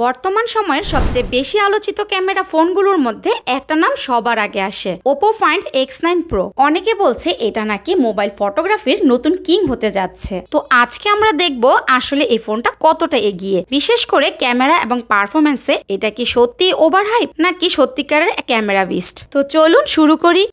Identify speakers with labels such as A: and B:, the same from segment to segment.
A: বর্তমান সময়ের সবচেয়ে বেশি আলোচিত ক্যামেরা ফোনগুলোর মধ্যে একটা নাম সবার আগে আসে, Oppo Find X9 Pro। অনেকে বলছে এটা নাকি মোবাইল ফটোগ্রাফির নতুন কিং হতে যাচ্ছে। তো আজকে আমরা দেখব আসলে এই ফোনটা কতটা এগিয়ে, বিশেষ করে ক্যামেরা এবং পারফরম্যান্সে এটা কি সত্যি ওভার হাইপ নাকি সত্যিকারের ক্যামেরা বিস্ট। তো চলুন শুরু করি।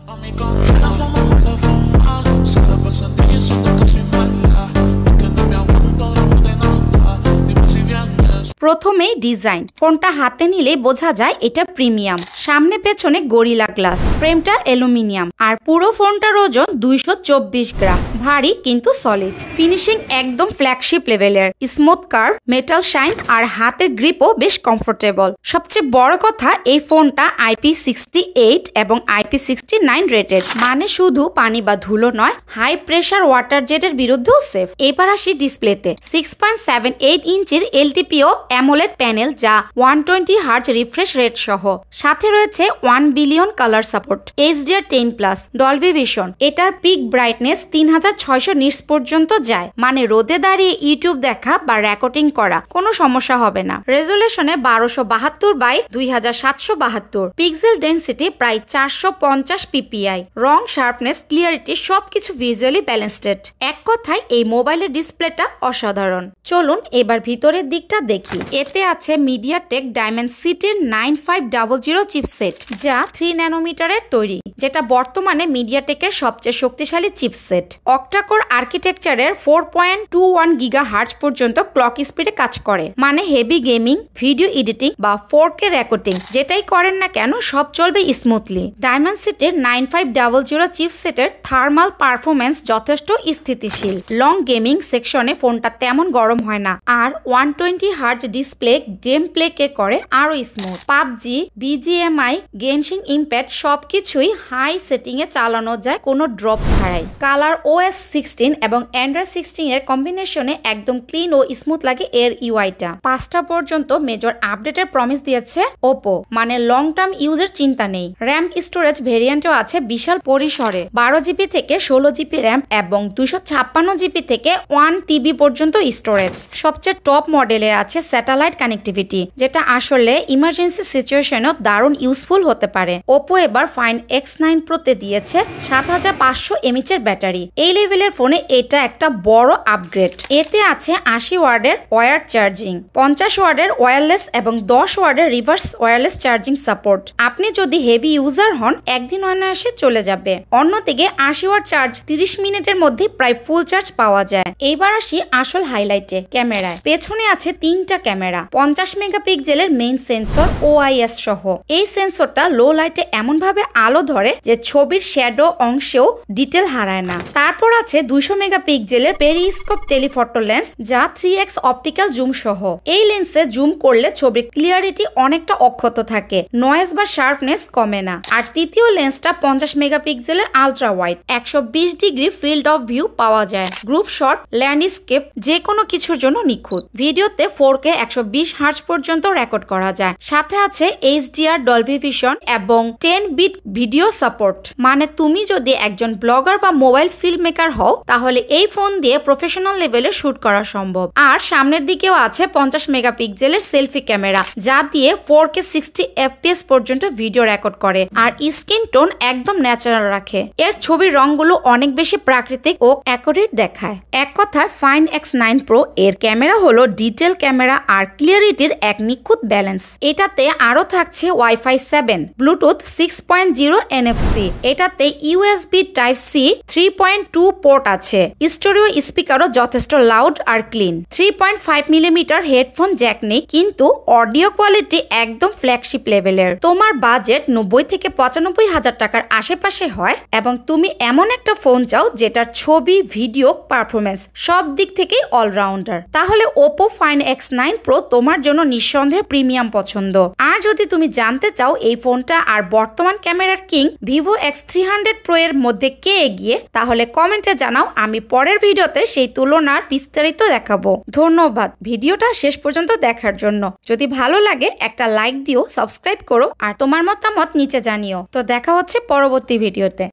A: প্রথমেই ডিজাইন। ফোনটা হাতে নিলেই বোঝা যায় এটা প্রিমিয়াম। সামনে পেছনে গরিলা গ্লাস, ফ্রেমটা অ্যালুমিনিয়াম, আর পুরো ফোনটার ওজন 224 গ্রাম। ভারী কিন্তু সলিড। ফিনিশিং একদম ফ্ল্যাগশিপ লেভেলের। স্মুথ কার্ভ, মেটাল শাইন আর হাতের গ্রিপও বেশ কমফোর্টেবল। সবচেয়ে বড় কথা, এই ফোনটা IP68 এবং IP69 রেটেড, মানে শুধু পানি বা ধুলো নয়, হাই প্রেসার ওয়াটার জেটের বিরুদ্ধেও সেফ। এবার আসি ডিসপ্লেতে। 6.78 ইঞ্চির LTPO অ্যামোলেড প্যানেল, যা 120 হার্জ রিফ্রেশ রেট সহ। সাথে রয়েছে 1 billion colour support, HDR10+, Dolby vision. এটার পিক ব্রাইটনেস 3600 নিটস পর্যন্ত যায়, মানে রোদে দাঁড়িয়ে ইউটিউব দেখা বা রেকর্ডিং করা কোনো সমস্যা হবে না। রেজুলেশনে 1272x2772, পিক্সেল ডেনসিটি প্রায় 450 ppi, রং, শার্পনেস, ক্লিয়ারিটি সবকিছু ভিজুয়ালি ব্যালেন্সড। এক কথায় এই মোবাইলের ডিসপ্লেটা অসাধারণ। চলুন এবার ভিতরের দিকটা দেখি। এতে আছে মিডিয়াটেক ডাইমেনসিটির 9500 চিপসেট, যা 3 ন্যানোমিটারের তৈরি, যেটা বর্তমানে মিডিয়াটেকের সবচেয়ে শক্তিশালী চিপসেট। অক্টাকোর আর্কিটেকচারের 4.21 গিগাহার্টজ পর্যন্ত ক্লক স্পিডে কাজ করে, মানে হেভি গেমিং, ভিডিও এডিটিং বা 4K রেকর্ডিং যেটাই করেন না কেন সব চলবে স্মুথলি। ডাইমেনসিটির 9500 চিপসেটের থার্মাল পারফরমেন্স যথেষ্ট স্থিতিশীল। লং গেমিং সেকশনে ফোনটা তেমন গরম হয় না, আর 120 হার্জ ডিসপ্লে গেম প্লেকে করে আরো স্মুথ। পাবজি, BGMI, গেনশিং ইম্প্যাক্ট সবকিছুই হাই সেটিং এ চালানো যায় কোনো ড্রপ ছাড়াই। কালার OS 16 এবং Android 16 এর কম্বিনেশনে একদম ক্লিন ও স্মুথ লাগে এর ইউআইটা। 5টা পর্যন্ত মেজর আপডেটের প্রমিস দিয়েছে Oppo, মানে লং টার্ম ইউজের চিন্তা নেই। র্যাম স্টোরেজ ভেরিয়েন্টও আছে বিশাল পরিসরে, 12GB থেকে 16GB র্যাম এবং 256GB থেকে 1TB পর্যন্ত স্টোরেজ। সবচেয়ে টপ মডেলে আছে স্যাটেলাইট কানেক্টিভিটি, যেটা আসলে ইমার্জেন্সি সিচুয়েশনেও দারুণ ইউজফুল হতে পারে। Oppo এবার Find X9 Pro তে দিয়েছে 7500 mAh এর ব্যাটারি। এই লেভেলের ফোনে এটা একটা বড় আপগ্রেড। এতে আছে 80 ওয়াটের ওয়্যার্ড চার্জিং, 50 ওয়াটের ওয়্যারলেস এবং 10 ওয়াটের রিভার্স ওয়্যারলেস চার্জিং সাপোর্ট। আপনি যদি হেভি ইউজার হন, একদিন অনায়াসে চলে যাবে। অন্যদিকে 80 ওয়াট চার্জ 30 মিনিটের মধ্যে প্রায় ফুল চার্জ পাওয়া যায়। এইবার আসি আসল হাইলাইটে, ক্যামেরায়। পেছনে আছে 3টা ক্যামেরা, 50 মেগাপিক্সেলের মেইন সেন্সর OIS সহ। এই সেন্সরটা লো লাইটে এমন ভাবে আলো ধরে যে ছবির শ্যাডো অংশেও ডিটেল হারায় না। তারপর আছে 200 মেগাপিক্সেলের পেরিস্কোপ টেলিফটো লেন্স, যা 3x অপটিক্যাল জুম সহ। এই লেন্সে জুম করলে ছবির ক্লিয়ারিটি অনেকটা অক্ষত থাকে, নয়েজ বা শার্পনেস কমে না। আর তৃতীয় লেন্সটা 50 মেগাপিক্সেলের ultra wide, 120 degree field of view পাওয়া যায়। গ্রুপ শট, ল্যান্ডস্কেপ যে কোনো কিছুর জন্য নিখুঁত। ভিডিওতে 4K 120 হার্জ পর্যন্ত রেকর্ড করা যায়। সাথে আছে HDR, ডলবি ভিশন এবং 10 বিট ভিডিও সাপোর্ট, মানে তুমি যদি একজন ব্লগার বা মোবাইল ফিল্ম মেকার হও, তাহলে এই ফোন দিয়ে প্রফেশনাল লেভেলে শুট করা সম্ভব। আর সামনের দিকেও আছে 50 মেগাপিক্সেলের সেলফি ক্যামেরা, যা দিয়ে 4K 60 FPS পর্যন্ত ভিডিও রেকর্ড করে আর স্কিন টোন একদম ন্যাচারাল রাখে। এর ছবির রংগুলো অনেক বেশি প্রাকৃতিক ও অ্যাকুরেট দেখায়। এক কথায় Find X9 Pro এর ক্যামেরা হলো ডিটেল ক্যামেরা আর ক্লিয়ারিটির এক নিখুঁত ব্যালেন্স। এটাতে আরো থাকছে Wi-Fi 7, ব্লুটুথ 6.0 NFC, এটাতে USB Type-C 3.2 পোর্ট আছে। স্টোরিও স্পিকারও যথেষ্ট লাউড আর ক্লিন। 3.5 মিলিমিটার হেডফোন জ্যাক নেই, কিন্তু অডিও কোয়ালিটি একদম ফ্ল্যাগশিপ লেভেলের। তোমার বাজেট 90 থেকে 95 হাজার টাকার আশেপাশে হয় এবং তুমি এমন একটা ফোন চাও যেটার ছবি, ভিডিও, পারফরমেন্স সব দিক থেকেই অলরাউন্ডার, তাহলে Oppo Find X9 Pro তোমার জন্য নিঃসন্দেহে প্রিমিয়াম পছন্দ। আর যদি তুমি জানতে চাও এই ফোনটা আর বর্তমান ক্যামেরার কিং Vivo X300 Pro এর মধ্যে কে এগিয়ে, তাহলে কমেন্টে জানাও। আমি পরের ভিডিওতে সেই তুলনার বিস্তারিত দেখাবো। ধন্যবাদ ভিডিওটা শেষ পর্যন্ত দেখার জন্য। যদি ভালো লাগে একটা লাইক দিও, সাবস্ক্রাইব করো আর তোমার মতামত নিচে জানিও। তো দেখা হচ্ছে পরবর্তী ভিডিওতে।